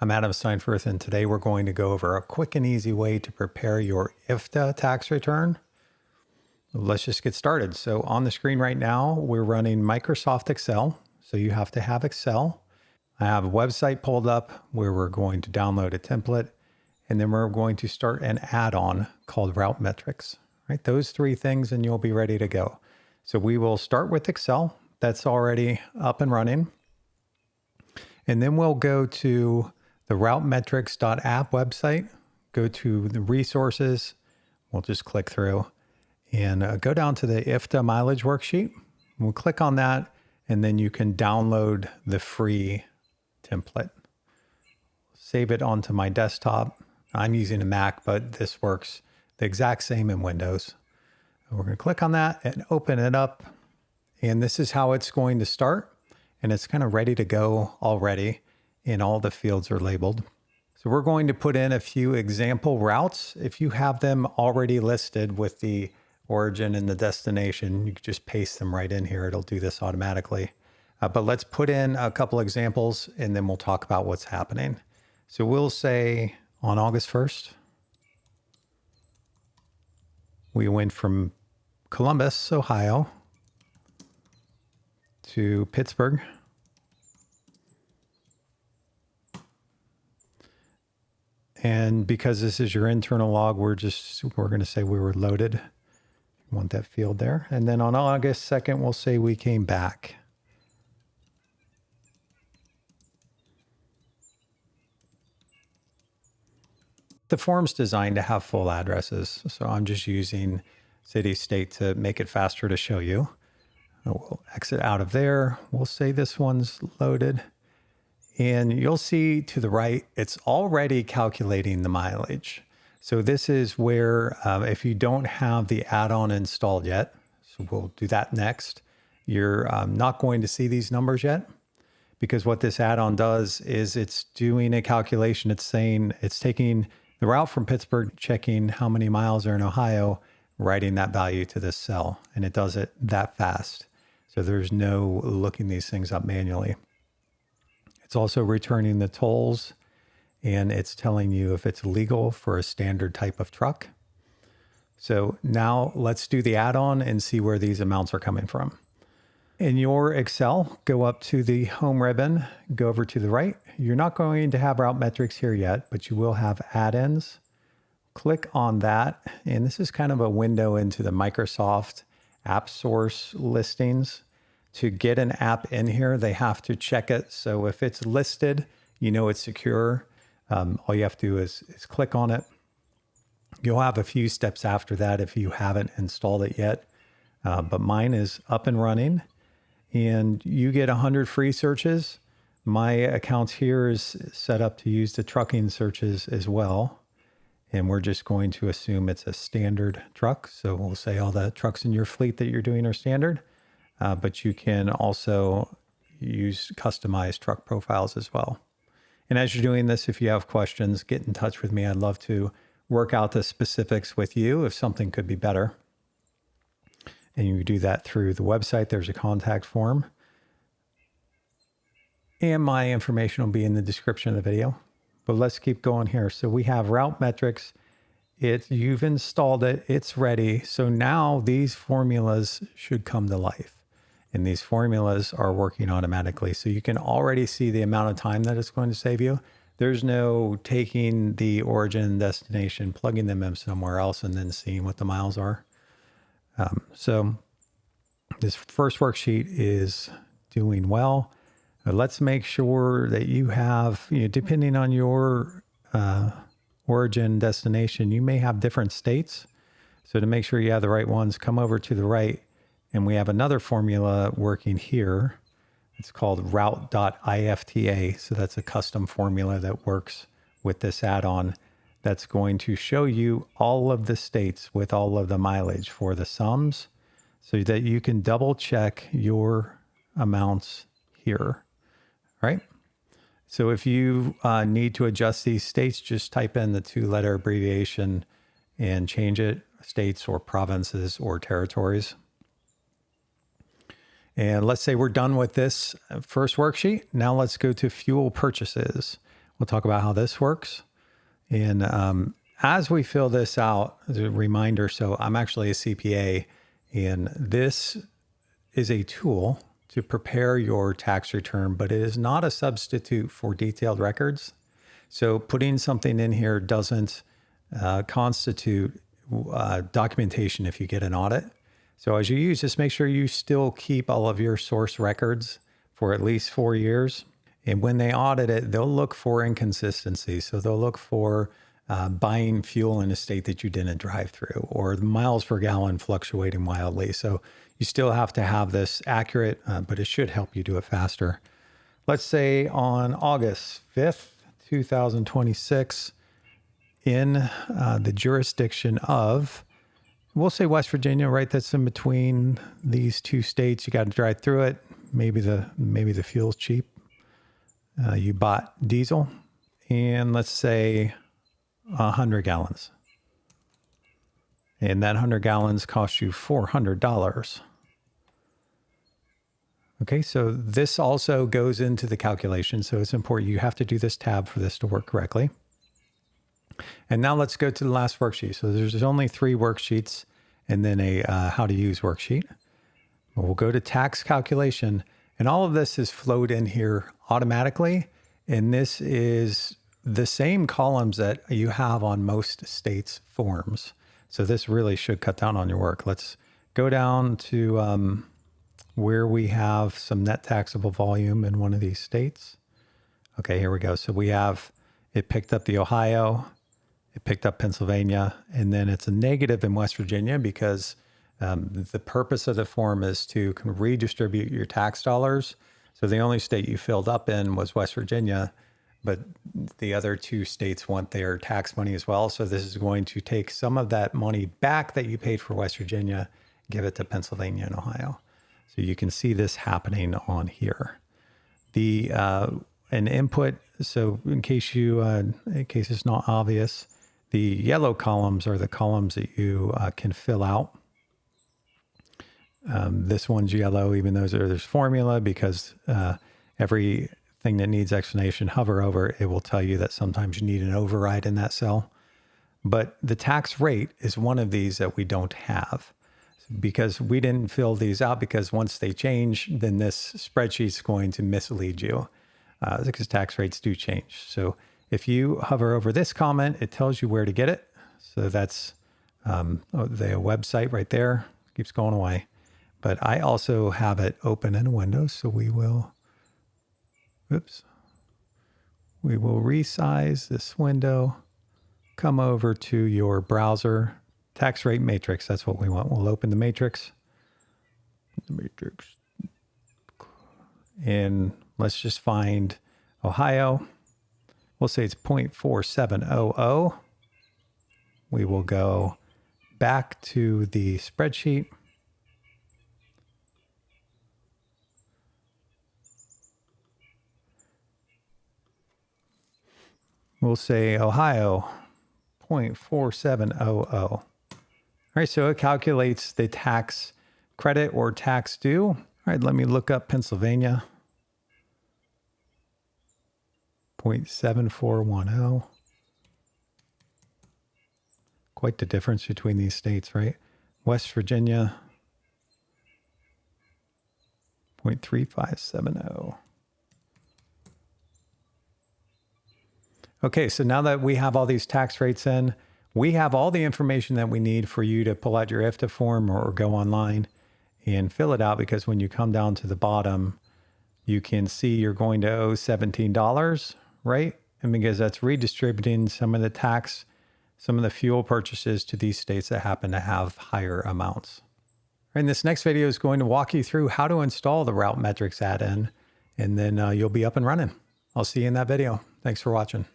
I'm Adam Steinfurth, and today we're going to go over a quick and easy way to prepare your IFTA tax return. Let's just get started. So on the screen right now, we're running Microsoft Excel. So you have to have Excel. I have a website pulled up where we're going to download a template, and then we're going to start an add-on called RouteMetrics. Right? Those three things, and you'll be ready to go. So we will start with Excel. That's already up and running. And then we'll go to the RouteMetrics.app website, go to the resources. We'll just click through and go down to the IFTA mileage worksheet. We'll click on that, and then you can download the free template. Save it onto my desktop. I'm using a Mac, but this works the exact same in Windows. We're going to click on that and open it up. And this is how it's going to start. And it's kind of ready to go already, and all the fields are labeled. So we're going to put in a few example routes. If you have them already listed with the origin and the destination, you can just paste them right in here. It'll do this automatically. But let's put in a couple examples, and then we'll talk about what's happening. So we'll say on August 1st, we went from Columbus, Ohio, to Pittsburgh. And because this is your internal log, we're going to say we were loaded. You want that field there. And then on August 2nd, we'll say we came back. The form's designed to have full addresses. So I'm just using city, state to make it faster to show you. We'll exit out of there. We'll say this one's loaded. And you'll see to the right, it's already calculating the mileage. So this is where if you don't have the add-on installed yet, so we'll do that next, you're not going to see these numbers yet, because what this add-on does is it's doing a calculation. It's saying it's taking the route from Pittsburgh, checking how many miles are in Ohio, writing that value to this cell, and it does it that fast. So there's no looking these things up manually. It's also returning the tolls, and it's telling you if it's legal for a standard type of truck. So now let's do the add-on and see where these amounts are coming from. In your Excel, go up to the home ribbon, go over to the right. You're not going to have RouteMetrics here yet, but you will have add-ins. Click on that, and this is kind of a window into the Microsoft App Source listings. To get an app in here, they have to check it. So if it's listed, you know it's secure. All you have to do is click on it. You'll have a few steps after that if you haven't installed it yet. But mine is up and running, and you get 100 free searches. My account here is set up to use the trucking searches as well. And we're just going to assume it's a standard truck. So we'll say all the trucks in your fleet that you're doing are standard. But you can also use customized truck profiles as well. And as you're doing this, if you have questions, get in touch with me. I'd love to work out the specifics with you if something could be better. And you do that through the website. There's a contact form. And my information will be in the description of the video. But let's keep going here. So we have RouteMetrics. You've installed it. It's ready. So now these formulas should come to life. And these formulas are working automatically. So you can already see the amount of time that it's going to save you. There's no taking the origin and destination, plugging them in somewhere else, and then seeing what the miles are. So this first worksheet is doing well. Let's make sure that you have, depending on your origin destination, you may have different states. So to make sure you have the right ones, come over to the right, and we have another formula working here. It's called route.ifta. So that's a custom formula that works with this add-on that's going to show you all of the states with all of the mileage for the sums, so that you can double check your amounts here, right? So if you need to adjust these states, just type in the 2-letter abbreviation and change it, states or provinces or territories. And let's say we're done with this first worksheet. Now let's go to fuel purchases. we'll talk about how this works. And as we fill this out, as a reminder, so I'm actually a CPA, and this is a tool to prepare your tax return, but it is not a substitute for detailed records. So putting something in here doesn't constitute documentation if you get an audit. So as you use this, make sure you still keep all of your source records for at least 4 years. And when they audit it, they'll look for inconsistency. So they'll look for buying fuel in a state that you didn't drive through, or the miles per gallon fluctuating wildly. So you still have to have this accurate, but it should help you do it faster. Let's say on August 5th, 2026, in the jurisdiction of, we'll say West Virginia, right? That's in between these two states. You got to drive through it. Maybe the fuel's cheap. You bought diesel, and let's say 100 gallons. And that 100 gallons cost you $400. Okay, so this also goes into the calculation. So it's important. You have to do this tab for this to work correctly. And now let's go to the last worksheet. So there's only 3 worksheets and then a how to use worksheet. We'll go to tax calculation, and all of this is flowed in here automatically. And this is the same columns that you have on most states' forms. So this really should cut down on your work. Let's go down to where we have some net taxable volume in one of these states. Okay, here we go. So we have, it picked up the Ohio, it picked up Pennsylvania, and then it's a negative in West Virginia because the purpose of the form is to redistribute your tax dollars. So the only state you filled up in was West Virginia, but the other 2 states want their tax money as well. So this is going to take some of that money back that you paid for West Virginia, give it to Pennsylvania and Ohio. So you can see this happening on here. An input. So in case it's not obvious, the yellow columns are the columns that you can fill out. This one's yellow, even though there's formula, because everything that needs explanation, hover over, it will tell you that sometimes you need an override in that cell. But the tax rate is one of these that we don't have, because we didn't fill these out, because once they change, then this spreadsheet's going to mislead you, because tax rates do change. So if you hover over this comment, it tells you where to get it. So that's the website right there, keeps going away. But I also have it open in a window, so we will resize this window, come over to your browser, tax rate matrix, that's what we want. We'll open the matrix. And let's just find Ohio. We'll say it's 0.4700. We will go back to the spreadsheet. We'll say Ohio 0.4700. All right, so it calculates the tax credit or tax due. All right, let me look up Pennsylvania. 0.7410. Quite the difference between these states, right? West Virginia, 0.3570. Okay, so now that we have all these tax rates in, we have all the information that we need for you to pull out your IFTA form or go online and fill it out, because when you come down to the bottom, you can see you're going to owe $17, right? And because that's redistributing some of the tax, some of the fuel purchases to these states that happen to have higher amounts. And this next video is going to walk you through how to install the RouteMetrics add-in, and then you'll be up and running. I'll see you in that video. Thanks for watching.